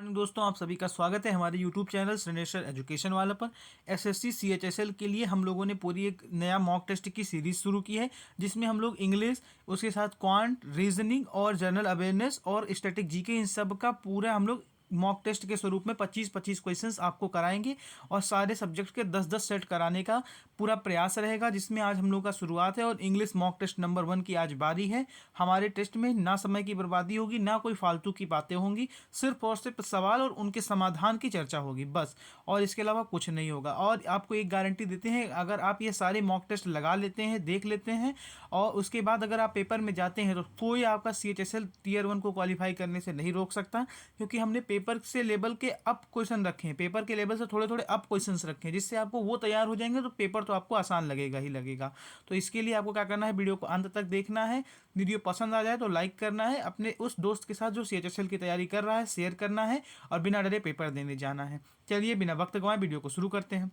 Morning दोस्तों, आप सभी का स्वागत है हमारे यूट्यूब चैनल श्रेणेश्वर एजुकेशन वाला पर। एसएससी सीएचएसएल के लिए हम लोगों ने पूरी एक नया मॉक टेस्ट की सीरीज शुरू की है, जिसमें हम लोग इंग्लिश, उसके साथ क्वांट, रीजनिंग और जनरल अवेयरनेस और स्टैटिक जीके, इन सब का पूरा हम लोग मॉक टेस्ट के स्वरूप में 25-25 क्वेश्चंस आपको कराएंगे और सारे सब्जेक्ट के 10-10 सेट कराने का पूरा प्रयास रहेगा, जिसमें आज हम लोग का शुरुआत है और इंग्लिश मॉक टेस्ट नंबर 1 की आज बारी है। हमारे टेस्ट में ना समय की बर्बादी होगी, ना कोई फालतू की बातें होंगी, सिर्फ और सिर्फ सवाल और उनके समाधान की चर्चा होगी बस, और इसके अलावा कुछ नहीं होगा। और आपको एक गारंटी देते हैं, अगर आप ये सारे मॉक टेस्ट लगा लेते हैं, देख लेते हैं और उसके बाद अगर आप पेपर में जाते हैं, तो कोई आपका सीएचएसएल टीयर 1 को क्वालिफाई करने से नहीं रोक सकता, क्योंकि हमने पेपर से लेवल के अप क्वेश्चन रखे हैं, पेपर के लेवल से थोड़े थोड़े अप क्वेश्चंस रखे हैं, जिससे आपको वो तैयार हो जाएंगे तो पेपर तो आपको आसान लगेगा ही लगेगा। तो इसके लिए आपको क्या करना है, वीडियो को अंत तक देखना है। वीडियो पसंद आ जाए तो लाइक करना है, अपने उस दोस्त के साथ जो सीएचएसएल की तैयारी कर रहा है शेयर करना है और बिना डरे पेपर देने जाना है। चलिए बिना वक्त गंवाए वीडियो को शुरू करते हैं।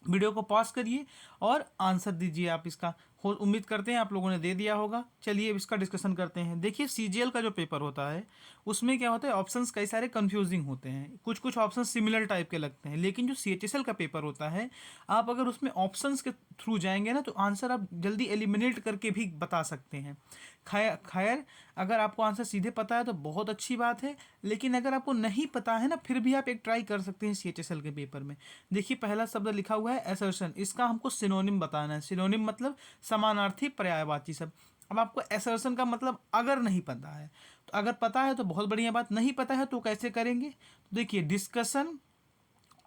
वीडियो को पॉज करिए और आंसर दीजिए आप इसका। हो उम्मीद करते हैं आप लोगों ने दे दिया होगा। चलिए अब इसका डिस्कशन करते हैं। देखिए सीजीएल का जो पेपर होता है उसमें क्या होता है, ऑप्शंस कई सारे कंफ्यूजिंग होते हैं, कुछ कुछ ऑप्शन सिमिलर टाइप के लगते हैं, लेकिन जो सीएचएसएल का पेपर होता है, आप अगर उसमें ऑप्शंस के थ्रू जाएंगे ना, तो आंसर आप जल्दी एलिमिनेट करके भी बता सकते हैं। खैर अगर आपको आंसर सीधे पता है तो बहुत अच्छी बात है, लेकिन अगर आपको नहीं पता है ना, फिर भी आप एक ट्राई कर सकते हैं सीएचएसएल के पेपर में। देखिए पहला शब्द लिखा हुआ है असर्शन, इसका हमको सिनोनिम बताना है। सिनोनिम मतलब समानार्थी पर्यायवाची शब्द। अब आपको असर्शन का मतलब अगर नहीं पता है, तो अगर पता है तो बहुत बढ़िया बात, नहीं पता है तो कैसे करेंगे। तो देखिए डिस्कशन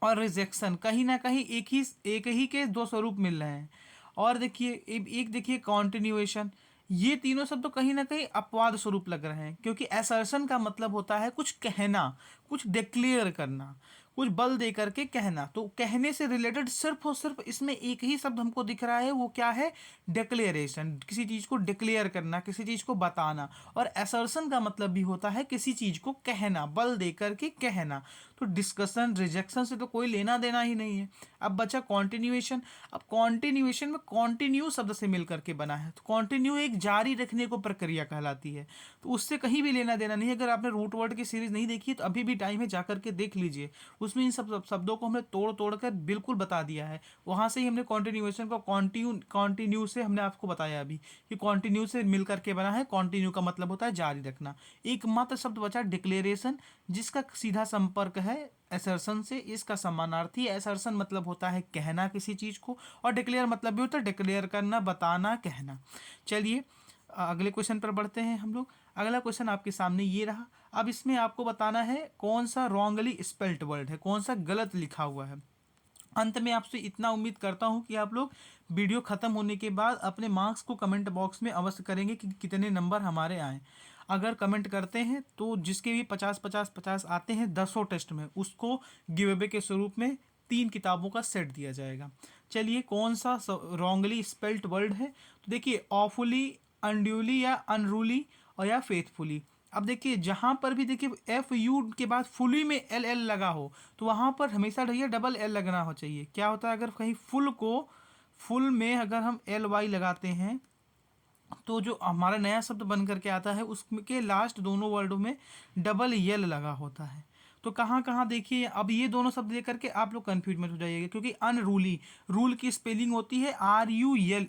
और रिजेक्शन कहीं ना कहीं एक ही के दो स्वरूप मिल रहे हैं। और देखिए एक देखिए कॉन्टिन्यूएशन, ये तीनों शब्द तो कहीं ना कहीं अपवाद स्वरूप लग रहे हैं, क्योंकि असर्शन का मतलब होता है कुछ कहना, कुछ डिक्लेयर करना, कुछ बल दे करके कहना। तो कहने से रिलेटेड सिर्फ और सिर्फ इसमें एक ही शब्द हमको दिख रहा है, वो क्या है, डिक्लेरेशन, किसी चीज को डिक्लेयर करना, किसी चीज को बताना। और असर्शन का मतलब भी होता है किसी चीज को कहना, बल दे करके कहना। तो डिस्कशन रिजेक्शन से तो कोई लेना देना ही नहीं है। अब बचा कॉन्टिन्यूएशन। अब कॉन्टिन्यूएशन में कॉन्टिन्यू शब्द से मिल करके बना है, तो कॉन्टिन्यू एक जारी रखने को प्रक्रिया कहलाती है, तो उससे कहीं भी लेना देना नहीं है। अगर आपने रूट वर्ड की सीरीज नहीं देखी तो अभी भी टाइम है, जाकर के देख लीजिए। उसमें इन सब शब्दों को हमने तोड़ तोड़ कर बिल्कुल बता दिया है। वहां से ही हमने कॉन्टिन्यूएशन को कॉन्टिन्यू से हमने आपको बताया अभी कि कॉन्टिन्यू से मिल करके बना है। कॉन्टिन्यू का मतलब होता है जारी रखना। एकमात्र शब्द बचा डिक्लेरेशन, जिसका सीधा संपर्क है असर्शन से। इसका समानार्थी असर्शन मतलब होता है कहना किसी चीज को, और डिक्लेयर मतलब भी होता है डिक्लेयर करना, बताना, कहना। चलिए अगले क्वेश्चन पर बढ़ते हैं हम लोग। अगला क्वेश्चन आपके सामने ये रहा। अब इसमें आपको बताना है कौन सा रॉन्गली स्पेल्ट वर्ड है, कौन सा गलत लिखा हुआ है। अंत में आपसे इतना उम्मीद करता हूं कि आप लोग वीडियो खत्म होने के बाद अपने मार्क्स को कमेंट बॉक्स में अवश्य करेंगे कि कितने नंबर हमारे आए। अगर कमेंट करते हैं तो जिसके भी 50-50-50 आते हैं 10 टेस्ट में, उसको गिव अवे के स्वरूप में 3 किताबों का सेट दिया जाएगा। चलिए कौन सा रॉन्गली स्पेल्ट वर्ड है, तो देखिए ऑफुली, अनड्यूली या अनरूली और या फेथफुली। अब देखिए जहां पर भी देखिए एफ यू के बाद फुली में एल एल लगा हो, तो वहां पर हमेशा रहिए डबल एल लगना हो चाहिए। क्या होता है, अगर कहीं फुल में अगर हम एल वाई लगाते हैं, तो जो हमारा नया शब्द बन करके आता है उसके लास्ट दोनों वर्डों में डबल यल लगा होता है। तो कहाँ कहाँ देखिए, अब ये दोनों शब्द लेकर के आप लोग कंफ्यूज मत हो जाइएगा, क्योंकि अनरूली, रूल की स्पेलिंग होती है RULE,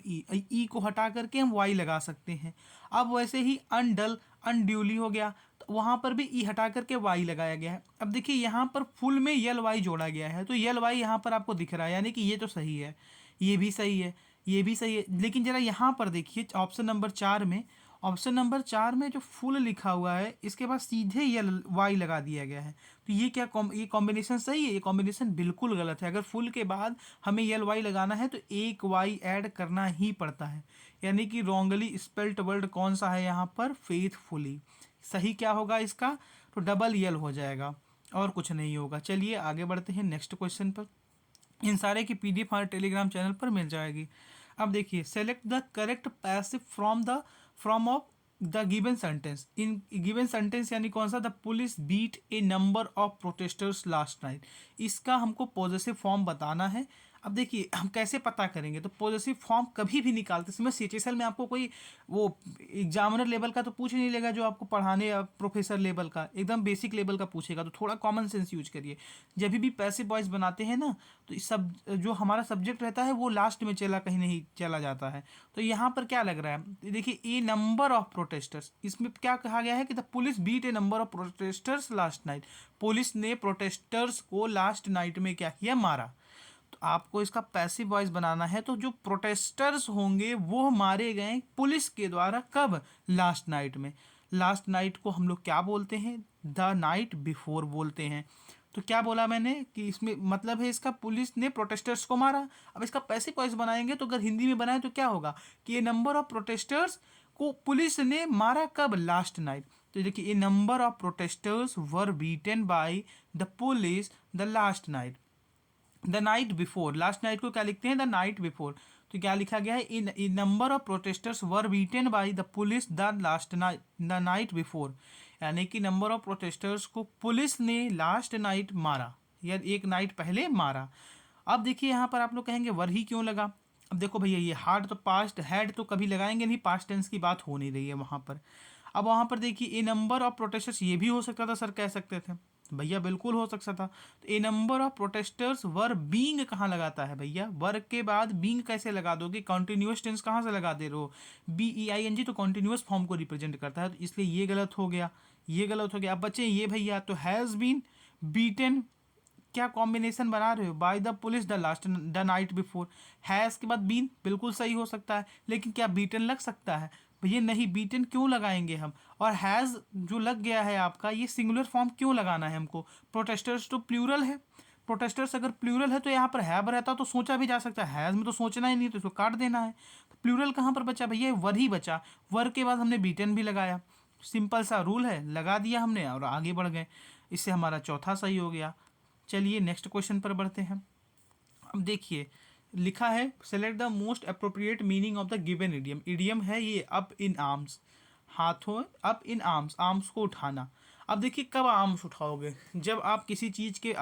ई को हटा करके हम वाई लगा सकते हैं। अब वैसे ही अनडल, अनड्यूली हो गया, तो वहाँ पर भी ई हटा करके वाई लगाया गया है। अब देखिए यहाँ पर फुल में यल वाई जोड़ा गया है, तो यल वाई यहाँ पर आपको दिख रहा है, यानी कि ये तो सही है, ये भी सही है, ये भी सही है। लेकिन जरा यहाँ पर देखिए ऑप्शन नंबर 4 में, ऑप्शन नंबर 4 में जो फुल लिखा हुआ है, इसके बाद सीधे यल वाई लगा दिया गया है। तो ये क्या ये कॉम्बिनेशन सही है? ये कॉम्बिनेशन बिल्कुल गलत है। अगर फुल के बाद हमें यल वाई लगाना है तो एक वाई ऐड करना ही पड़ता है, यानी कि रॉन्गली स्पेल्ट वर्ड कौन सा है यहाँ पर, फेथफुली। सही क्या होगा इसका, तो डबल यल हो जाएगा और कुछ नहीं होगा। चलिए आगे बढ़ते हैं नेक्स्ट क्वेश्चन पर। इन सारे की PDF हमारे टेलीग्राम चैनल पर मिल जाएगी। अब देखिए select the correct passive from of the given sentence. In given sentence यानी कौन सा, the police beat a number of protesters last night. इसका हमको पॉजिटिव फॉर्म बताना है। अब देखिए हम कैसे पता करेंगे, तो पॉजेसिव फॉर्म कभी भी निकालते समय सीएचएसएल में आपको कोई वो एग्जामिनर लेवल का तो पूछ नहीं लेगा, जो आपको पढ़ाने या प्रोफेसर लेवल का एकदम बेसिक लेवल का पूछेगा, तो थोड़ा कॉमन सेंस यूज करिए। जब भी पैसिव वॉइस बनाते हैं ना, तो इस सब जो हमारा सब्जेक्ट रहता है वो लास्ट में चला कहीं नहीं चला जाता है। तो यहाँ पर क्या लग रहा है, देखिए ए नंबर ऑफ प्रोटेस्टर्स, इसमें क्या कहा गया है कि the police beat a number of protesters last night, police ने प्रोटेस्टर्स को लास्ट नाइट में क्या किया, मारा। तो आपको इसका पैसिव वॉइस बनाना है, तो जो प्रोटेस्टर्स होंगे वो मारे गए पुलिस के द्वारा, कब, लास्ट नाइट में। लास्ट नाइट को हम लोग क्या बोलते हैं, द नाइट बिफोर बोलते हैं। तो क्या बोला मैंने कि इसमें मतलब है इसका पुलिस ने प्रोटेस्टर्स को मारा। अब इसका पैसिव वॉइस बनाएंगे तो अगर हिंदी में बनाए तो क्या होगा कि ये नंबर ऑफ प्रोटेस्टर्स को पुलिस ने मारा कब, लास्ट नाइट। तो देखिए a number of protesters were beaten by the police the last night, the night before, last night को क्या लिखते हैं, द नाइट बिफोर। तो क्या लिखा गया है, in number of protesters were beaten by the police the last night, the night before, यानी कि नंबर ऑफ प्रोटेस्टर्स को पुलिस ने लास्ट नाइट मारा या एक नाइट पहले मारा। अब देखिए यहाँ पर आप लोग कहेंगे वर ही क्यों लगा। अब देखो भैया ये हार्ड तो पास्ट, हैड तो कभी लगाएंगे नहीं, पास्ट टेंस की बात हो नहीं रही है वहाँ पर। अब वहाँ पर देखिए ए नंबर ऑफ प्रोटेस्टर्स, ये भी हो सकता था सर, कह सकते थे भैया, बिल्कुल हो सकता था। तो a number of protesters were being कहाँ लगाता है भैया, वर के बाद बीइंग कैसे लगा दोगे, कॉन्टिन्यूस टेंस कहाँ से लगा दे रहे हो, BEING तो कॉन्टिन्यूस फॉर्म को रिप्रेजेंट करता है, तो इसलिए ये गलत हो गया, ये गलत हो गया। अब बचे ये भैया, तो हैज़ बीन बीटन, क्या कॉम्बिनेशन बना रहे हो, bye the police the last the night before, has के बाद बीन बिल्कुल सही हो सकता है, लेकिन क्या बीटन लग सकता है भैया, नहीं, बीटन क्यों लगाएंगे हम। और हैज़ जो लग गया है आपका, ये सिंगुलर फॉर्म क्यों लगाना है हमको, प्रोटेस्टर्स तो प्लूरल है, प्रोटेस्टर्स अगर प्लूरल है तो यहाँ पर हैव रहता तो सोचा भी जा सकता है, हैज़ में तो सोचना ही नहीं, तो इसको काट देना है। तो प्लूरल कहाँ पर बचा भैया, वर ही बचा, वर के बाद हमने बीटन भी लगाया, सिंपल सा रूल है, लगा दिया हमने और आगे बढ़ गए, इससे हमारा चौथा सही हो गया। चलिए नेक्स्ट क्वेश्चन पर बढ़ते हैं। अब देखिए लिखा है select the most appropriate meaning of the given idiom, idiom है ये अप इन आर्म्स, हाथों, अप इन आर्म्स, आर्म्स को उठाना। अब देखिए कब आर्म्स उठाओगे, जब आप किसी चीज़ के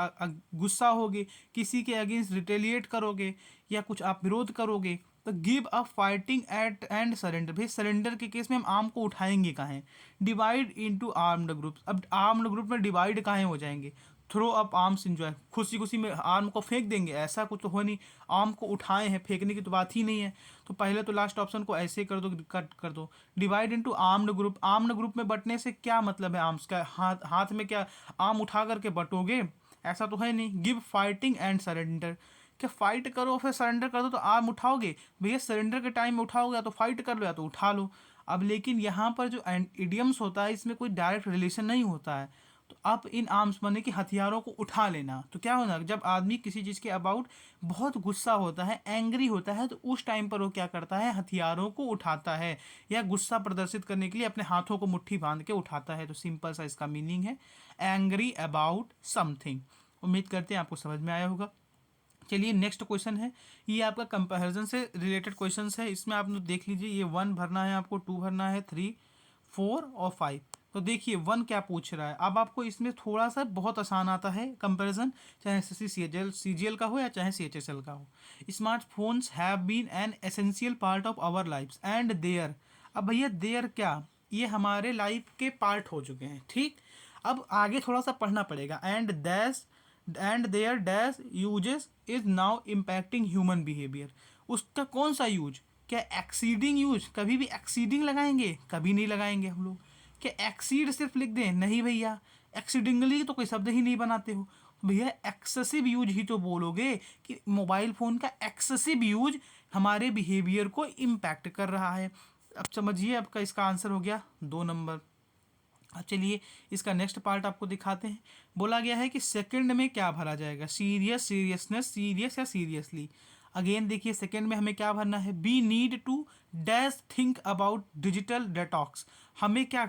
गुस्सा होगे, किसी के अगेंस्ट रिटेलिएट करोगे या कुछ आप विरोध करोगे, तो give a fighting eight and surrender, भाई सरेंडर के केस में हम आर्म को उठाएंगे कहाँ, डिवाइड इनटू आर्म्ड ग्रुप्स। अब आर्म्ड ग्रुप में डिवाइड कहाँ हो जाएंगे, थ्रो अप आर्म्स इंजॉय, खुशी खुशी में आर्म को फेंक देंगे, ऐसा कुछ तो हो नहीं, आर्म को उठाए हैं, फेंकने की तो बात ही नहीं है। तो पहले तो लास्ट ऑप्शन को ऐसे कर दो, कट कर दो, divide into armed group, armed group में बंटने से क्या मतलब है, आर्म्स का हाथ, हाथ में क्या आर्म उठा करके बटोगे, ऐसा तो है नहीं। गिव फाइटिंग एंड सरेंडर, क्या फाइट करो फिर सरेंडर कर दो तो आर्म उठाओगे भैया, सरेंडर के टाइम में उठाओगे, या तो फाइट कर लो या तो उठा लो। अब लेकिन यहाँ पर जो इडियम्स होता है इसमें कोई डायरेक्ट रिलेशन नहीं होता है, तो अप इन आर्म्स माने कि हथियारों को उठा लेना। तो क्या होना, जब आदमी किसी चीज़ के अबाउट बहुत गुस्सा होता है, एंग्री होता है, तो उस टाइम पर वो क्या करता है, हथियारों को उठाता है, या गुस्सा प्रदर्शित करने के लिए अपने हाथों को मुट्ठी बांध के उठाता है। तो सिंपल सा इसका मीनिंग है एंग्री अबाउट समथिंग। उम्मीद करते हैं आपको समझ में आया होगा। चलिए नेक्स्ट क्वेश्चन है, ये आपका कंपैरिजन से रिलेटेड क्वेश्चन है। इसमें आप लोग देख लीजिए, ये 1 भरना है आपको, 2 भरना है, 3, 4 और 5। तो देखिए 1 क्या पूछ रहा है। अब आपको इसमें थोड़ा सा बहुत आसान आता है कंपैरिजन, चाहे एसएससी सीजीएल का हो या चाहे सीएचएसएल का हो। Smartphones have been an essential part of our lifes and there, अब भैया देयर क्या, ये हमारे लाइफ के पार्ट हो चुके हैं, ठीक। अब आगे थोड़ा सा पढ़ना पड़ेगा, and their dash uses is now impacting human behaviour. उसका कौन सा यूज, क्या एक्सीडिंग यूज, कभी भी एक्सीडिंग लगाएंगे, कभी नहीं लगाएंगे हम लोग। क्या एक्सीड सिर्फ लिख दें, नहीं भैया, एक्सीडिंगली तो कोई शब्द ही नहीं बनाते हो भैया, एक्सेसिव यूज ही तो बोलोगे कि मोबाइल फ़ोन का एक्सेसिव यूज हमारे बिहेवियर को इम्पैक्ट कर रहा है। अब समझिए, आपका इसका आंसर हो गया 2 नंबर। अब चलिए इसका नेक्स्ट पार्ट आपको दिखाते हैं। बोला गया है कि सेकंड में क्या भरा जाएगा, सीरियस, सीरियसनेस, सीरियस या सीरियसली। अगेन देखिए सेकंड में हमें क्या भरना है, we need to dash think about digital detox. हमें क्या,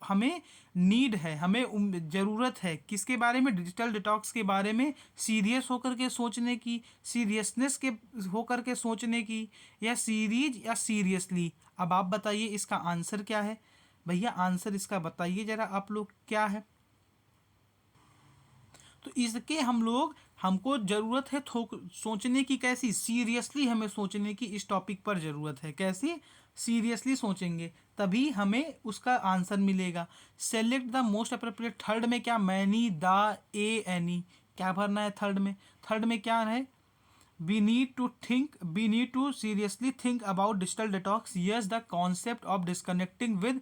हमें नीड है, हमें ज़रूरत है किसके बारे में, डिजिटल डिटॉक्स के बारे में, सीरियस होकर के सोचने की, सीरियसनेस के होकर के सोचने की, या सीरीज या सीरियसली। अब आप बताइए इसका आंसर क्या है भैया, आंसर इसका बताइए जरा आप लोग क्या है। तो इसके हमको ज़रूरत है सोचने की, कैसी, सीरियसली हमें सोचने की इस टॉपिक पर ज़रूरत है। कैसी? सीरियसली सोचेंगे तभी हमें उसका आंसर मिलेगा। Select the most appropriate, third में क्या, मैनी, द, ए, एनी, क्या भरना है थर्ड में? थर्ड में क्या है? we need to seriously think about digital detox. Yes, the concept of disconnecting with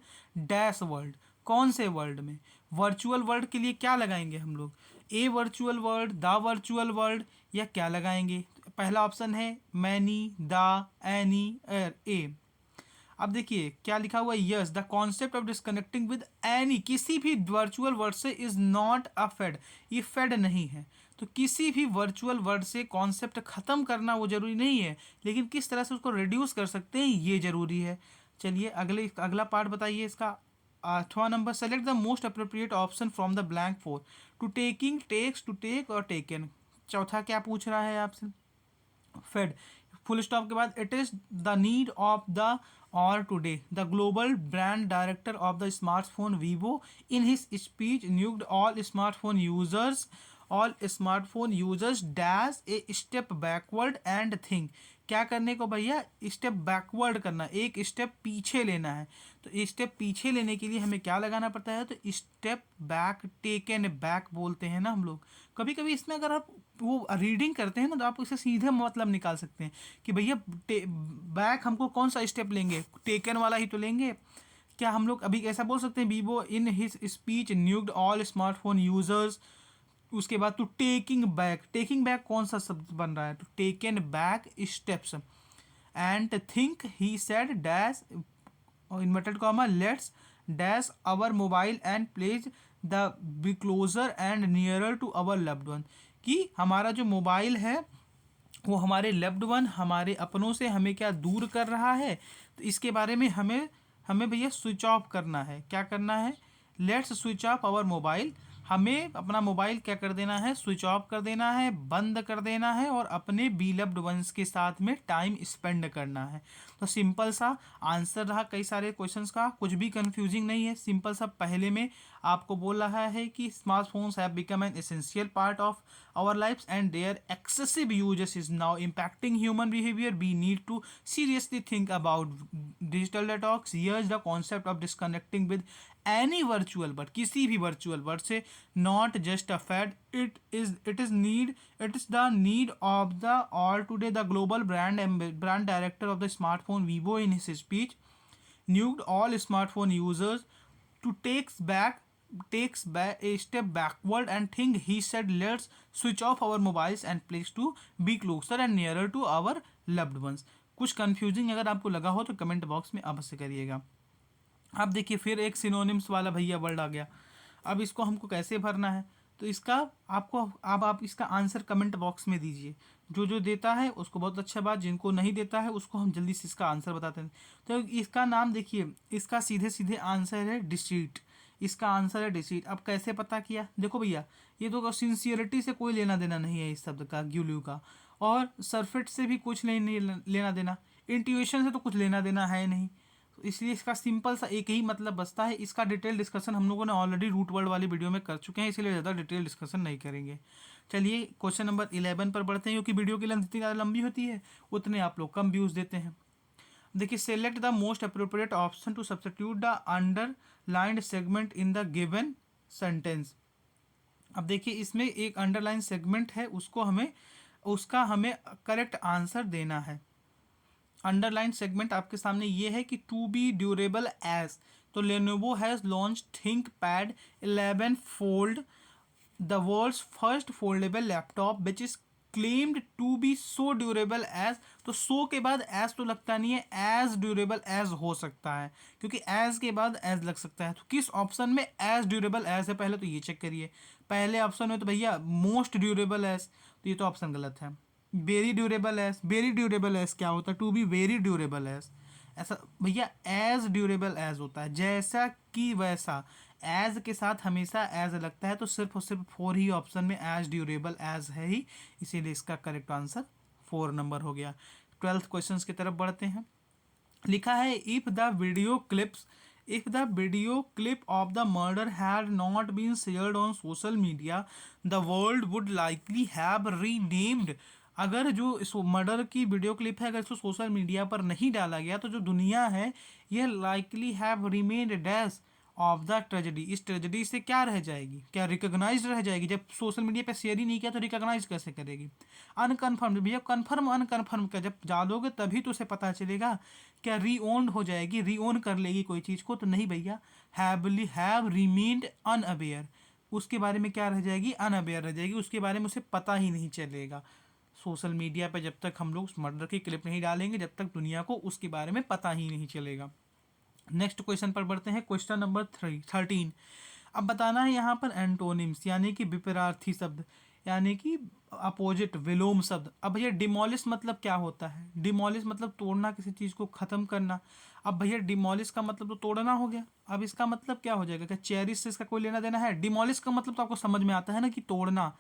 dash world. कौन से वर्ल्ड में? वर्चुअल वर्ल्ड के लिए क्या लगाएंगे हम लोग? A virtual world, the virtual world, या क्या लगाएंगे? पहला ऑप्शन है मैनी, द, एनी, ए। अब देखिए क्या लिखा हुआ है, yes the concept of disconnecting with any, किसी भी वर्चुअल वर्ड से, इज नॉट अ फेड, ये फेड नहीं है। तो किसी भी वर्चुअल वर्ड से कॉन्सेप्ट खत्म करना वो जरूरी नहीं है, लेकिन किस तरह से उसको रिड्यूस कर सकते हैं ये जरूरी है। चलिए अगला पार्ट बताइए इसका। 8वां number, select the most appropriate option from the blank four. To taking, takes, to take और टेकन। चौथा क्या पूछ रहा है आपसे? फेड, फुल स्टॉप के बाद, it is the need of the और today the global brand director of the smartphone Vivo in his speech nudged all smartphone users dash a step backward and think. क्या करने को भैया? Step backward करना, एक step पीछे लेना है। तो स्टेप पीछे लेने के लिए हमें क्या लगाना पड़ता है? तो स्टेप बैक, टेकन बैक बोलते हैं ना हम लोग। कभी कभी इसमें अगर आप वो रीडिंग करते हैं ना तो आप इसे सीधे मतलब निकाल सकते हैं कि भैया बैक हमको कौन सा स्टेप लेंगे, टेकन वाला ही तो लेंगे। क्या हम लोग अभी ऐसा बोल सकते हैं, Vivo in his speech nudged all smartphone users, उसके बाद to taking back, taking back कौन सा शब्द बन रहा है? तो taken back steps and think he said dash inverted comma let's dash our mobile and place the be closer and nearer to our loved one, कि हमारा जो मोबाइल है वो हमारे लव्ड वन, हमारे अपनों से हमें क्या दूर कर रहा है। तो इसके बारे में हमें हमें भैया स्विच ऑफ करना है। क्या करना है? Let's switch off our mobile, हमें अपना मोबाइल क्या कर देना है? स्विच ऑफ कर देना है, बंद कर देना है, और अपने बीलव्ड वंस के साथ में टाइम स्पेंड करना है। तो सिंपल सा आंसर रहा कई सारे क्वेश्चंस का, कुछ भी कंफ्यूजिंग नहीं है, सिंपल सा। पहले में आपको बोल रहा है कि smartphones have become an essential part of our lives and their excessive usage is now impacting human behavior. We need to seriously think about digital detox. Here's the concept of disconnecting with any virtual but किसी भी virtual word से, not just a fad, it is the need of the all today. The global brand director of the smartphone Vivo in his speech nuked all smartphone users to takes back a step backward and think, he said, let's switch off our mobiles and place to be closer and nearer to our loved ones. कुछ confusing अगर आपको लगा हो तो comment box में अवश्य करिएगा। अब देखिए फिर एक सिनोनिम्स वाला भैया वर्ड आ गया। अब इसको हमको कैसे भरना है? तो इसका आपको अब आप इसका आंसर कमेंट बॉक्स में दीजिए। जो जो देता है उसको बहुत अच्छा बात, जिनको नहीं देता है उसको हम जल्दी से इसका आंसर बताते हैं। तो इसका नाम देखिए, इसका सीधे सीधे आंसर है डिसीट। इसका आंसर है डिसीट। अब कैसे पता किया? देखो भैया, ये तो सिंसियरिटी से कोई लेना देना नहीं है इस शब्द का, ग्यूल्यू का, और सरफेट से भी कुछ नहीं लेना देना, इंट्यूशन से तो कुछ लेना देना है नहीं। तो इसलिए इसका सिंपल सा एक ही मतलब बचता है। इसका डिटेल डिस्कशन हम लोगों ने ऑलरेडी रूट वर्ड वाली वीडियो में कर चुके हैं, इसलिए ज़्यादा डिटेल डिस्कशन नहीं करेंगे। चलिए क्वेश्चन नंबर 11 पर बढ़ते हैं, क्योंकि वीडियो की लेंथ जितनी ज़्यादा लंबी होती है उतने आप लोग कम व्यूज़ देते हैं। देखिए, select the most appropriate option to substitute the underlined segment in the given sentence. अब देखिए इसमें एक अंडरलाइन सेगमेंट है, उसका हमें करेक्ट आंसर देना है। अंडरलाइन सेगमेंट आपके सामने ये है कि टू बी ड्यूरेबल एज, तो Lenovo has launch ThinkPad 11 fold, the world's first foldable laptop which is claimed to be so durable edge. तो सो के बाद एज तो लगता नहीं है, एज ड्यूरेबल एज हो सकता है, क्योंकि एज के बाद एज लग सकता है। तो किस ऑप्शन में एज ड्यूरेबल एज है पहले तो ये चेक करिए। पहले ऑप्शन में तो भैया मोस्ट ड्यूरेबल एज, तो ये तो ऑप्शन गलत है। वेरी ड्यूरेबल एज क्या होता है? To be very durable edge, ऐसा भैया एज ड्यूरेबल एज होता है, जैसा कि वैसा। एज के साथ हमेशा एज लगता है, तो सिर्फ और सिर्फ 4 ही ऑप्शन में एज ड्यूरेबल एज है ही, इसीलिए इसका करेक्ट आंसर 4 नंबर हो गया। 12th क्वेश्चन की तरफ बढ़ते हैं। लिखा है, if the video clips if the video clip of the murder had not been shared on social media the world would likely have renamed. अगर जो मर्डर की वीडियो क्लिप है अगर इसको सोशल मीडिया पर नहीं डाला गया तो जो दुनिया है यह likely have remained dash of the tragedy, इस ट्रेजेडी से क्या रह जाएगी, क्या रिकॉग्नाइज रह जाएगी। जब सोशल मीडिया पे शेयर ही नहीं किया तो रिकॉग्नाइज कैसे करेगी। अनकन्फर्म, भैया कन्फर्म अनकन्फर्म का जब डालोगे तभी तो उसे पता चलेगा। क्या री ओन्ड हो जाएगी, री ओन कर लेगी कोई चीज़ को, तो नहीं भैया। हैव रिमेन्ड अनअवेयर, उसके बारे में क्या रह जाएगी, अनअवेयर रह जाएगी, उसके बारे में उसे पता ही नहीं चलेगा। सोशल मीडिया पे जब तक हम लोग मर्डर की क्लिप नहीं डालेंगे जब तक दुनिया को उसके बारे में पता ही नहीं चलेगा। नेक्स्ट क्वेश्चन पर बढ़ते हैं, क्वेश्चन नंबर 13। अब बताना है यहाँ पर एंटोनिम्स यानी कि विपरीतार्थी शब्द यानी कि अपोजिट विलोम शब्द। अब भैया डिमोलिश मतलब क्या होता है, डिमोलिश मतलब तोड़ना, किसी चीज़ को ख़त्म करना। अब भैया डिमोलिश का मतलब तो तोड़ना हो गया, अब इसका मतलब क्या हो जाएगा, क्या चेरिश से इसका कोई लेना देना है। डिमोलिश का मतलब तो आपको समझ में आता है ना कि तोड़ना।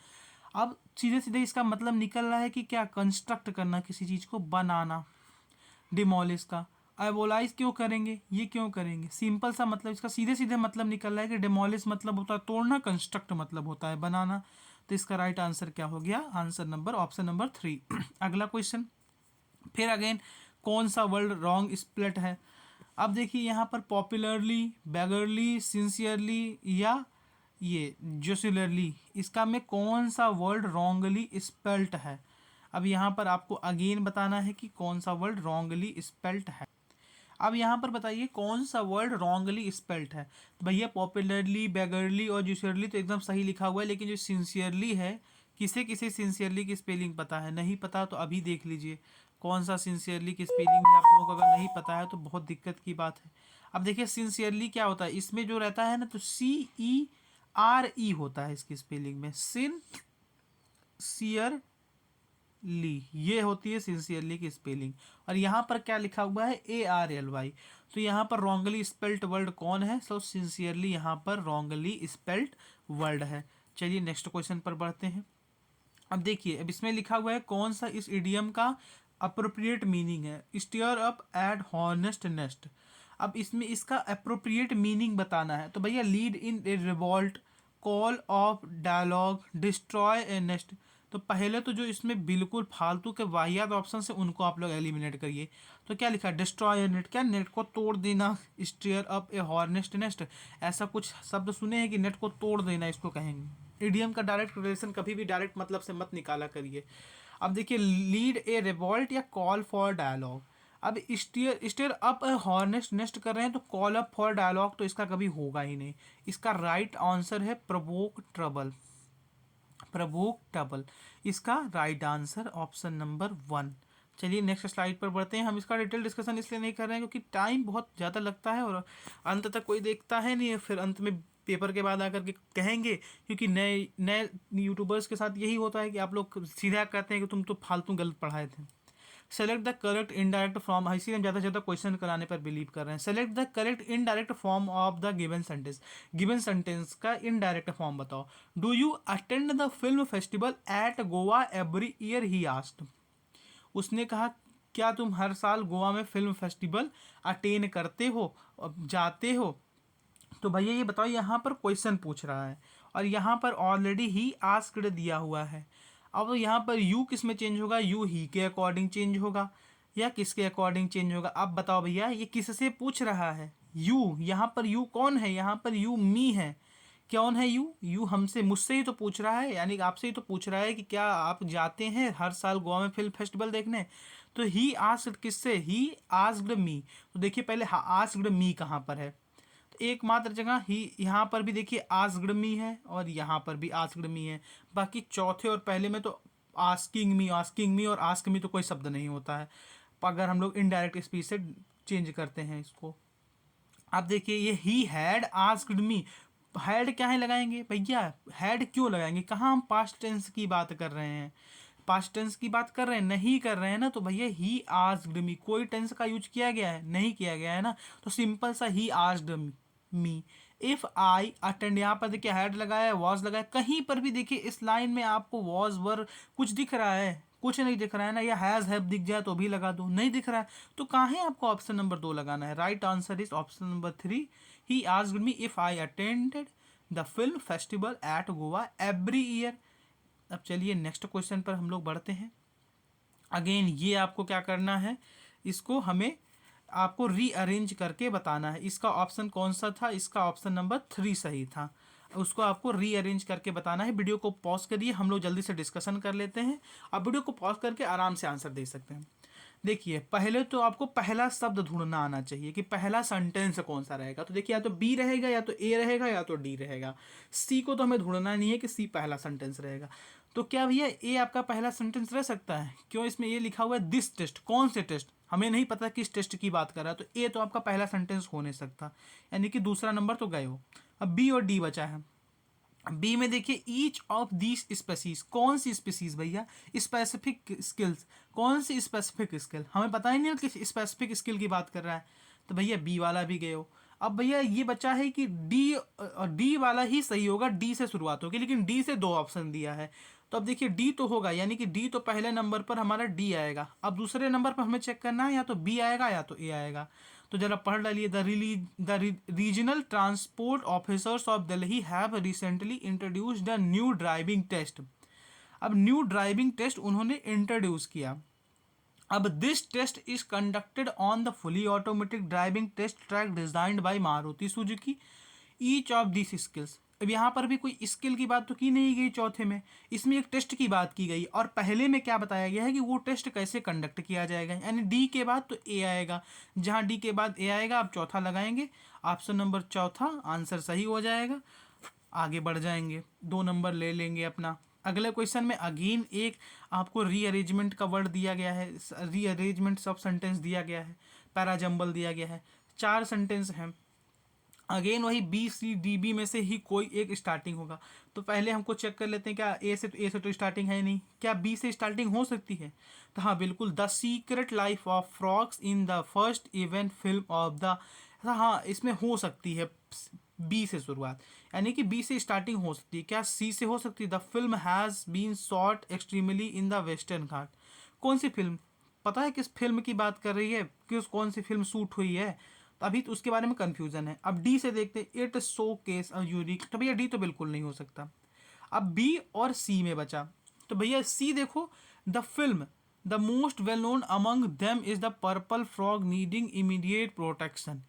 अब सीधे सीधे इसका मतलब निकल रहा है कि क्या कंस्ट्रक्ट करना, किसी चीज़ को बनाना। डिमोलिश का एबोलाइज क्यों करेंगे, ये क्यों करेंगे, सिंपल सा मतलब इसका सीधे सीधे मतलब निकल रहा है कि डिमोलिश मतलब होता है तोड़ना, कंस्ट्रक्ट मतलब होता है बनाना। तो इसका राइट आंसर क्या हो गया, आंसर नंबर ऑप्शन नंबर 3। अगला क्वेश्चन, फिर अगेन कौन सा वर्ड रॉन्ग स्प्लिट है। अब देखिए यहाँ पर पॉपुलरली, बेगरली, सिंसियरली या ये जोसिलरली, इसका में कौन सा वर्ड रॉन्गली स्पेल्ट है। अब यहाँ पर आपको अगेन बताना है कि कौन सा वर्ड रॉन्गली स्पेल्ट है। अब यहाँ पर बताइए कौन सा वर्ड रॉन्गली स्पेल्ट है। तो भैया पॉपुलरली, बेगरली और जोशियरली तो एकदम सही लिखा हुआ है, लेकिन जो सिंसियरली है, किसे किसे सिंसियरली की स्पेलिंग पता है, नहीं पता तो अभी देख लीजिए कौन सा सिंसियरली की स्पेलिंग है। आप लोगों को अगर नहीं पता है तो बहुत दिक्कत की बात है। अब देखिए सिंसियरली क्या होता है, इसमें जो रहता है ना तो CERE होता है इसकी स्पेलिंग में, सिंसियर ली, ये होती है सिंसियरली की स्पेलिंग। और यहाँ पर क्या लिखा हुआ है, ARLY। तो यहाँ पर रॉन्गली स्पेल्ट वर्ड कौन है, सो सिंसियरली यहाँ पर रॉन्गली स्पेल्ट वर्ड है। चलिए नेक्स्ट क्वेश्चन पर बढ़ते हैं। अब देखिए अब इसमें लिखा हुआ है कौन सा इस इडियम का अप्रोप्रिएट मीनिंग है, steer up at honest nest. अब इसमें इसका अप्रोप्रिएट मीनिंग बताना है। तो भैया lead in a revolt, call off dialogue, destroy a nest. तो पहले तो जो इसमें बिल्कुल फालतू के वाहियात ऑप्शन है उनको आप लोग एलिमिनेट करिए। तो क्या लिखा है, डिस्ट्रॉय ए नेट, क्या नेट को तोड़ देना, स्टीयर अप ए हॉर्नेस्ट नेस्ट, ऐसा कुछ शब्द सुने हैं कि नेट को तोड़ देना इसको कहेंगे। इडियम का डायरेक्ट रिलेशन कभी भी डायरेक्ट मतलब से मत निकाला करिए। अब देखिए लीड ए रिवॉल्ट या कॉल फॉर डायलॉग। अब स्टीयर स्टीयर अप ए हॉर्नेस्ट नेस्ट कर रहे हैं तो कॉल अप फॉर डायलॉग तो इसका कभी होगा ही नहीं। इसका राइट आंसर है प्रोवोक ट्रबल, प्रोवोक ट्रबल इसका राइट आंसर ऑप्शन नंबर 1। चलिए नेक्स्ट स्लाइड पर बढ़ते हैं। हम इसका डिटेल डिस्कशन इसलिए नहीं कर रहे हैं क्योंकि टाइम बहुत ज़्यादा लगता है और अंत तक कोई देखता है नहीं, फिर अंत में पेपर के बाद आकर के कहेंगे, क्योंकि नए नए यूट्यूबर्स के साथ यही होता है कि आप लोग सीधा कहते हैं कि तुम तो फालतू गलत पढ़ाए थे। Select the correct indirect form, इसीलिए हम ज़्यादा से ज़्यादा क्वेश्चन कराने पर बिलीव कर रहे हैं। Select the correct indirect form of the given sentence, given sentence का इनडायरेक्ट फॉर्म बताओ। Do you attend the film festival at Goa every year, he asked. उसने कहा क्या तुम हर साल गोवा में फिल्म फेस्टिवल अटेंड करते हो, जाते हो। तो भैया ये बताओ यहाँ पर क्वेश्चन पूछ रहा है और यहाँ पर ऑलरेडी ही आस्क्ड दिया हुआ है। अब यहाँ पर यू किस में चेंज होगा, यू ही के अकॉर्डिंग चेंज होगा या किसके अकॉर्डिंग चेंज होगा। अब बताओ भैया ये किससे पूछ रहा है, यू। यहाँ पर यू कौन है, यहाँ पर यू मी है। कौन है यू, यू हमसे मुझसे ही तो पूछ रहा है, यानी कि आपसे ही तो पूछ रहा है कि क्या आप जाते हैं हर साल गोवा में फिल्म फेस्टिवल देखने। तो ही आस्क्ड किससे, ही आस्क्ड मी। तो देखिए पहले आस्क्ड मी कहाँ पर है, तो एकमात्र जगह ही यहाँ पर भी देखिए आस्क्ड मी है और यहाँ पर भी आस्क्ड मी है। बाकी चौथे और पहले में तो आस्किंग मी और आस्क मी तो कोई शब्द नहीं होता है अगर हम लोग इनडायरेक्ट स्पीच से चेंज करते हैं इसको। अब देखिए ये he had asked me, had क्या है लगाएंगे भैया, हैड क्यों लगाएंगे, कहाँ हम पास्ट टेंस की बात कर रहे हैं, पास्ट टेंस की बात कर रहे हैं, नहीं कर रहे हैं ना। तो भैया ही आस्क्ड मी, कोई टेंस का यूज किया गया है, नहीं किया गया है ना। तो सिंपल सा he asked me. If I attend, यहाँ पर देखिए हैड लगाया है, वॉज लगाया, कहीं पर भी देखिए इस लाइन में आपको वॉज वर कुछ दिख रहा है, कुछ नहीं दिख रहा है ना, या हैव दिख जाए तो भी लगा दो, नहीं दिख रहा है तो कहाँ है आपको ऑप्शन नंबर 2 लगाना है। Right answer is option number 3। He asked me if I attended the film festival at Goa every year. अब चलिए नेक्स्ट क्वेश्चन पर हम लोग बढ़ते हैं। अगेन ये आपको क्या करना है, इसको हमें आपको रीअरेंज करके बताना है। इसका ऑप्शन कौन सा था, इसका ऑप्शन नंबर 3 सही था। उसको आपको रीअरेंज करके बताना है। वीडियो को पॉज करिए, हम लोग जल्दी से डिस्कशन कर लेते हैं। आप वीडियो को पॉज करके आराम से आंसर दे सकते हैं। देखिए पहले तो आपको पहला शब्द ढूंढना आना चाहिए कि पहला सेंटेंस कौन सा रहेगा। तो देखिए या तो बी रहेगा, या तो ए रहेगा, या तो डी रहेगा। सी को तो हमें ढूंढना नहीं है कि सी पहला सेंटेंस रहेगा। तो क्या भैया ए आपका पहला सेंटेंस रह सकता है? क्यों, इसमें ये लिखा हुआ है दिस टेस्ट। कौन से टेस्ट, हमें नहीं पता किस टेस्ट की बात कर रहा है, तो ए तो आपका पहला सेंटेंस हो नहीं सकता, यानी कि दूसरा नंबर तो गए हो। अब बी और डी बचा है। बी में देखिए ईच ऑफ दीज स्पेसीज, कौन सी स्पेसीज भैया, स्पेसिफिक स्किल्स, कौन सी स्पेसिफिक स्किल, हमें पता ही नहीं किस स्पेसिफिक स्किल की बात कर रहा है, तो भैया बी वाला भी गए हो। अब भैया ये बचा है कि डी वाला ही सही होगा, डी से शुरुआत होगी, लेकिन डी से 2 ऑप्शन दिया है। तो अब देखिए डी तो होगा, यानी कि डी तो पहले नंबर पर हमारा डी आएगा। अब दूसरे नंबर पर हमें चेक करना है, या तो बी आएगा या तो ए आएगा। तो जरा पढ़ डालिए। The regional transport officers of Delhi have recently introduced the new driving test. अब न्यू ड्राइविंग टेस्ट उन्होंने इंट्रोड्यूस किया। अब this test is conducted on the fully automatic driving test track designed by Maruti Suzuki. Each of this skills, अब यहाँ पर भी कोई skill की बात तो की नहीं गई चौथे में, इसमें एक टेस्ट की बात की गई। और पहले में क्या बताया गया है कि वो टेस्ट कैसे कंडक्ट किया जाएगा, यानी डी के बाद तो ए आएगा। जहाँ डी के बाद ए आएगा आप चौथा लगाएंगे, ऑप्शन नंबर चौथा आंसर सही हो जाएगा। आगे बढ़ जाएंगे, 2 नंबर ले लेंगे अपना। अगले क्वेश्चन में अगेन एक आपको रीअरेंजमेंट का वर्ड दिया गया है, रीअरेंजमेंट सब सेंटेंस दिया गया है, पैराजम्बल दिया गया है। 4 सेंटेंस हैं। अगेन वही बी सी डी बी में से ही कोई एक स्टार्टिंग होगा। तो पहले हमको चेक कर लेते हैं, क्या ए से तो स्टार्टिंग है नहीं, क्या बी से स्टार्टिंग हो सकती है? तो हाँ बिल्कुल, the secret life of frogs in the first event film of the, हाँ इसमें हो सकती है बी से शुरुआत, यानी कि बी से स्टार्टिंग हो सकती है। क्या सी से हो सकती है? The film has been shot extremely in the western Ghat. कौन सी फिल्म, पता है किस फिल्म की बात कर रही है, किस कौन सी फिल्म शूट हुई है? तो अभी तो उसके बारे में कंफ्यूजन है। अब डी से देखते हैं, it show case a unique, तो भैया डी तो बिल्कुल नहीं हो सकता। अब बी और सी में बचा, तो भैया सी देखो, the film the most well known among them is the purple frog needing immediate protection.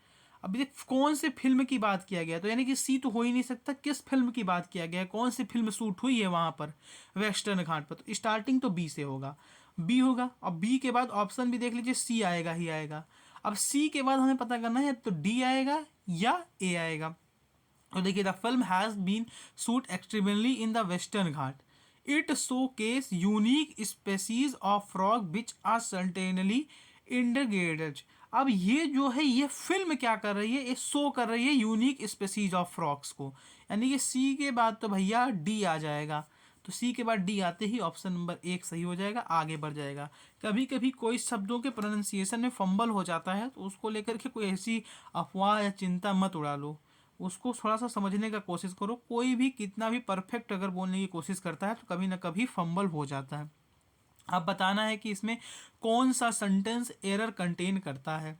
अब ये कौन से फिल्म की बात किया गया, तो यानी कि सी तो हो ही नहीं सकता। किस फिल्म की बात किया गया है, कौन सी फिल्म शूट हुई है वहां पर वेस्टर्न घाट पर, तो स्टार्टिंग तो बी से होगा, बी होगा। अब बी के बाद ऑप्शन भी देख लीजिए, सी आएगा ही आएगा। अब सी के बाद हमें पता करना है तो डी आएगा या ए आएगा। तो देखिए, the film has been shoot extremely in the western Ghat. It showcase unique species of frog which are certainly endangered. अब ये जो है, ये फिल्म क्या कर रही है, ये शो कर रही है यूनिक स्पेसीज ऑफ फ्रॉग्स को, यानी कि सी के बाद तो भैया डी आ जाएगा। तो सी के बाद डी आते ही ऑप्शन नंबर 1 सही हो जाएगा, आगे बढ़ जाएगा। कभी कभी कोई शब्दों के प्रोनाउंसिएशन में फंबल हो जाता है, तो उसको लेकर के कोई ऐसी अफवाह या चिंता मत उड़ा लो, उसको थोड़ा सा समझने का कोशिश करो। कोई भी कितना भी परफेक्ट अगर बोलने की कोशिश करता है तो कभी ना कभी फंबल हो जाता है। अब बताना है कि इसमें कौन सा सेंटेंस एरर कंटेन करता है।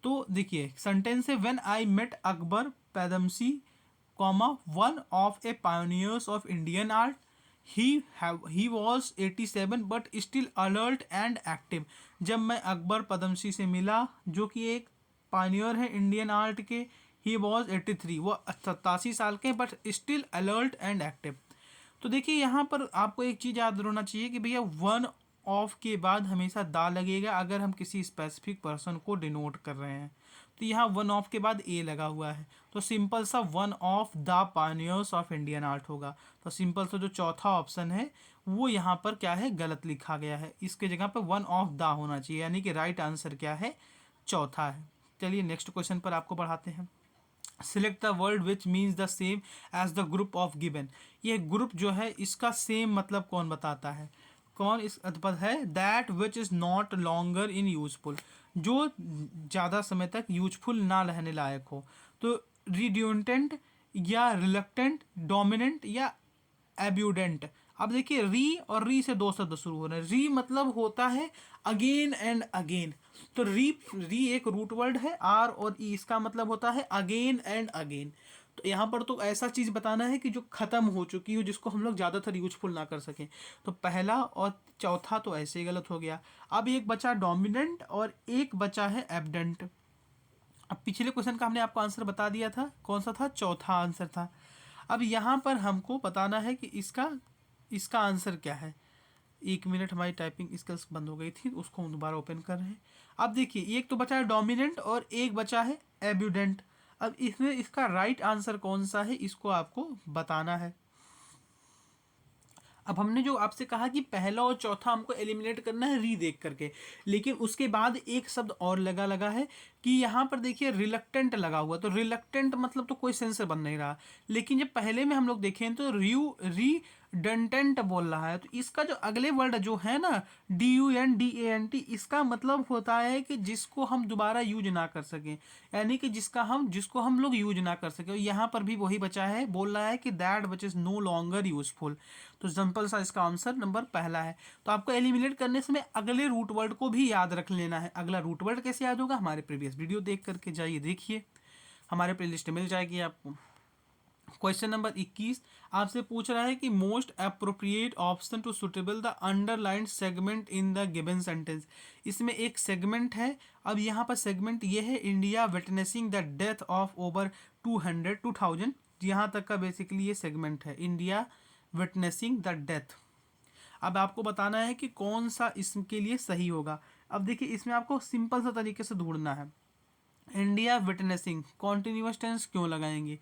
तो देखिए सेंटेंस है, when I met Akbar Padamsee comma one of a pioneers of Indian art, he was 87 but still alert and active. जब मैं अकबर पद्मसी से मिला, जो कि एक पायोनियर है इंडियन आर्ट के, ही वॉज 83, वो 87 साल के, but still alert and active. तो देखिए यहाँ पर आपको एक चीज़ याद होना चाहिए कि भैया वन ऑफ के बाद हमेशा दा लगेगा अगर हम किसी स्पेसिफिक पर्सन को डिनोट कर रहे हैं। तो यहाँ वन ऑफ के बाद ए लगा हुआ है, तो सिंपल सा one of the pioneers of Indian art होगा। तो सिंपल सा जो चौथा ऑप्शन है वो यहाँ पर क्या है, गलत लिखा गया है। इसके जगह पर वन ऑफ द होना चाहिए, यानी कि राइट आंसर क्या है, चौथा है। चलिए नेक्स्ट क्वेश्चन पर आपको बढ़ाते हैं। Select the word which means the same as the group of given. ये ग्रुप जो है इसका सेम मतलब कौन बताता है, कौन इस पद है, that which is not longer in useful, जो ज़्यादा समय तक यूजफुल ना रहने लायक हो। तो रिड्यूटेंट या रिलक्टेंट, डोमिनेंट या एब्यूडेंट। अब देखिए री और री से दो शब्द शुरू हो रहे हैं। री मतलब होता है अगेन एंड अगेन, तो री री एक रूट वर्ड है, आर और ई इसका मतलब होता है अगेन एंड अगेन। तो यहाँ पर तो ऐसा चीज़ बताना है कि जो ख़त्म हो चुकी हो, जिसको हम लोग ज़्यादातर यूजफुल ना कर सकें। तो पहला और चौथा तो ऐसे ही गलत हो गया। अब एक बचा डोमिनेंट और एक बचा है एबडेंट। अब पिछले क्वेश्चन का हमने आपको आंसर बता दिया था, कौन सा था, चौथा आंसर था। अब यहाँ पर हमको बताना है कि इसका इसका आंसर क्या है। एक मिनट, हमारी टाइपिंग स्किल्स बंद हो गई थी, उसको हम दोबारा ओपन कर रहे हैं। अब देखिए एक तो बचा है डोमिनेंट और एक बचा है एब्यूडेंट। अब इसमें इसका राइट आंसर कौन सा है, इसको आपको बताना है। अब हमने जो आपसे कहा कि पहला और चौथा हमको एलिमिनेट करना है री देख करके, लेकिन उसके बाद एक शब्द और लगा है कि यहाँ पर देखिए रिलक्टेंट लगा हुआ। तो रिलक्टेंट मतलब तो कोई सेंसर बन नहीं रहा, लेकिन जब पहले में हम लोग देखें तो रिडंडेंट बोल रहा है। तो इसका जो अगले वर्ड जो है ना, DUNDANT, इसका मतलब होता है कि जिसको हम दोबारा यूज ना कर सकें, यानी कि जिसको हम लोग यूज ना कर सके। यहाँ पर भी वही बचा है, बोल रहा है कि that which is no longer useful. तो सिंपल सा इसका आंसर नंबर पहला है। तो आपको एलिमिनेट करने समय अगले रूट वर्ड को भी याद रख लेना है। अगला रूट वर्ड कैसे याद होगा, हमारे प्रीवियस वीडियो देख करके जाइए, देखिए हमारे प्लेलिस्ट मिल जाएगी आपको। क्वेश्चन नंबर 21 आपसे पूछ रहा है कि most appropriate option to suitable the underline segment in the given sentence. इसमें एक सेगमेंट है। अब यहाँ पर सेगमेंट ये है, India witnessing the death of over 2000, यहाँ तक का बेसिकली ये सेगमेंट है, इंडिया विटनेसिंग द डेथ। अब आपको बताना है कि कौन सा इसके लिए सही होगा। अब देखिए इसमें आपको सिंपल सा तरीके से ढूंढना है। इंडिया विटनेसिंग कॉन्टिन्यूअस टेंस क्यों लगाएंगे,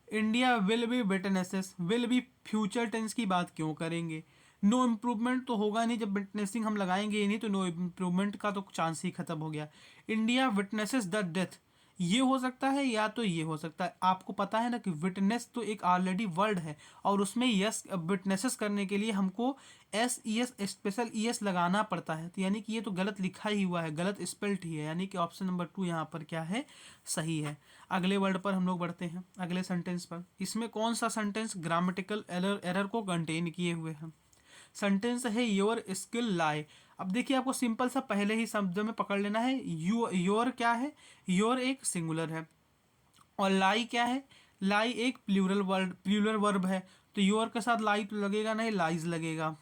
India will be witnesses, will be future tense की बात क्यों करेंगे। नो इम्प्रूवमेंट तो होगा नहीं, जब विटनेसिंग हम लगाएंगे ही नहीं तो नो इम्प्रूवमेंट का तो चांस ही खत्म हो गया। इंडिया विटनेसेस द डेथ, ये हो सकता है या तो ये हो सकता है। आपको पता है ना कि विटनेस तो एक ऑलरेडी वर्ड है, और उसमें यस विटनेसेस करने के लिए हमको SES स्पेशल ES लगाना पड़ता है। तो यानी कि ये तो गलत लिखा ही हुआ है, गलत स्पेल्ट ही है, यानी कि ऑप्शन नंबर 2 यहाँ पर क्या है, सही है। अगले वर्ड पर हम लोग बढ़ते हैं, अगले सेंटेंस पर। इसमें कौन सा सेंटेंस ग्रामेटिकल एरर को कंटेन किए हुए हैं। सेंटेंस है योर स्किल लाई। अब देखिए आपको सिंपल सा पहले ही शब्द में पकड़ लेना है। योर क्या है, योर एक सिंगुलर है, और लाई क्या है, लाई एक प्लूरल वर्ब है। तो योर के साथ लाई तो लगेगा नहीं, लाइज लगेगा।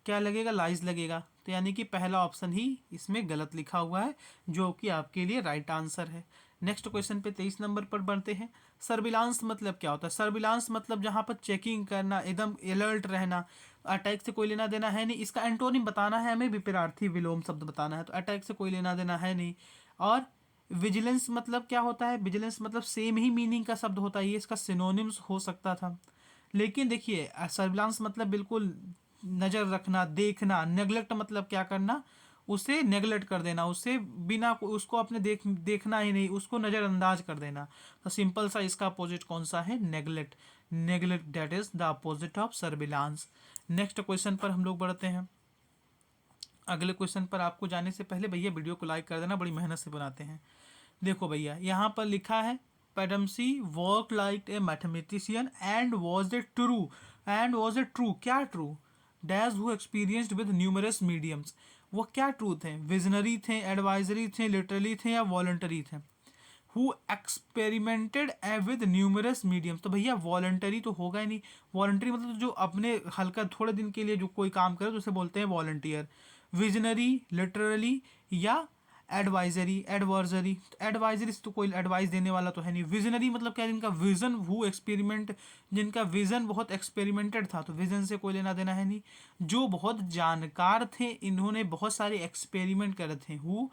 क्या लगेगा, लाइज लगेगा। तो यानी कि पहला ऑप्शन ही इसमें गलत लिखा हुआ है, जो कि आपके लिए राइट आंसर है। नेक्स्ट क्वेश्चन पे 23 नंबर पर बढ़ते हैं। सर्विलांस मतलब क्या होता है। सर्विलांस मतलब जहाँ पर चेकिंग करना, एकदम अलर्ट रहना। अटैक से कोई लेना देना है नहीं, इसका एंटोनिम बताना है हमें, विपरीतार्थी विलोम शब्द बताना है। तो अटैक से कोई लेना देना है नहीं। और विजिलेंस मतलब क्या होता है, विजिलेंस मतलब सेम ही मीनिंग का शब्द होता है, ये इसका सिनोनिम्स हो सकता था। लेकिन देखिए सर्विलांस मतलब बिल्कुल नज़र रखना, देखना। नेगलेक्ट मतलब क्या करना, उसे नेगलेक्ट कर देना, उसे बिना उसको अपने देखना ही नहीं, उसको नज़रअंदाज कर देना। तो सिंपल सा इसका अपोजिट कौन सा है, neglect. Neglect that is the opposite of surveillance. Next question पर हम लोग बढ़ते हैं। अगले क्वेश्चन पर आपको जाने से पहले भैया वीडियो को लाइक कर देना, बड़ी मेहनत से बनाते हैं। देखो भैया यहाँ पर लिखा है Padamsee work like a mathematician and was it true, and was it true, क्या true, dash who experienced with numerous mediums. वो क्या ट्रू थे, विजनरी थे, एडवाइजरी थे, लिटरली थे या वॉलंटरी थे। Who experimented with numerous mediums, तो भैया वॉलंटरी तो होगा ही नहीं। वॉलंटरी मतलब जो अपने हल्का थोड़े दिन के लिए जो कोई काम करे तो उसे बोलते हैं वॉलंटियर। विजनरी, लिटरली या एडवाइजरी, एडवर्जरी। एडवाइजरी से तो कोई एडवाइस देने वाला तो है नहीं। विजनरी मतलब क्या, जिनका विजन, हु एक्सपेरिमेंट, जिनका विजन बहुत एक्सपेरिमेंटेड था, तो विजन से कोई लेना देना है नहीं। जो बहुत जानकार थे, इन्होंने बहुत सारे एक्सपेरिमेंट करे थे। Who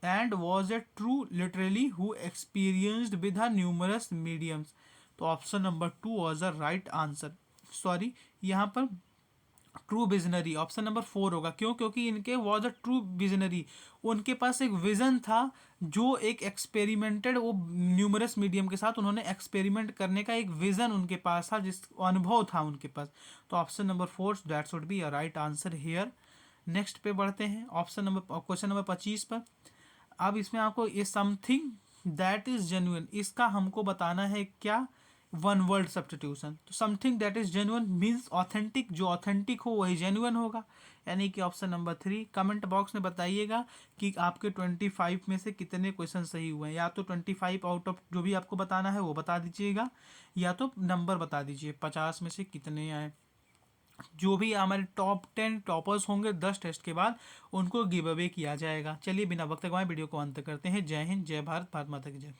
and was a true literally who experienced with her numerous mediums. तो option number 2 was the right answer. Sorry, यहाँ पर ट्रू विजनरी ऑप्शन नंबर 4 होगा। क्यों, क्योंकि इनके वॉज अ ट्रू विजनरी, उनके पास एक विजन था, जो एक एक्सपेरिमेंटेड, वो न्यूमरस मीडियम के साथ उन्होंने एक्सपेरिमेंट करने का एक विजन उनके पास था, जिस अनुभव था उनके पास। तो option number 4 that should be a right answer here. Next पे बढ़ते हैं, क्वेश्चन नंबर 25 पर। अब इसमें आपको ये समथिंग दैट इज जेन्युइन, इसका हमको बताना है क्या, वन वर्ड सब्स्टिट्यूशन। तो something that is genuine means authentic, जो ऑथेंटिक हो वही जेन्युइन होगा, यानी कि ऑप्शन नंबर 3। कमेंट बॉक्स में बताइएगा कि आपके 25 में से कितने क्वेश्चन सही हुए हैं, या तो 25 आउट ऑफ जो भी आपको बताना है वो बता दीजिएगा, या तो नंबर बता दीजिए 50 में से कितने आए। जो भी हमारे टॉप 10 टॉपर्स होंगे 10 टेस्ट के बाद, उनको गिव अवे किया जाएगा। चलिए बिना वक्त गवाए वीडियो को अंत करते हैं। जय हिंद, जय भारत, भारत माता की जय।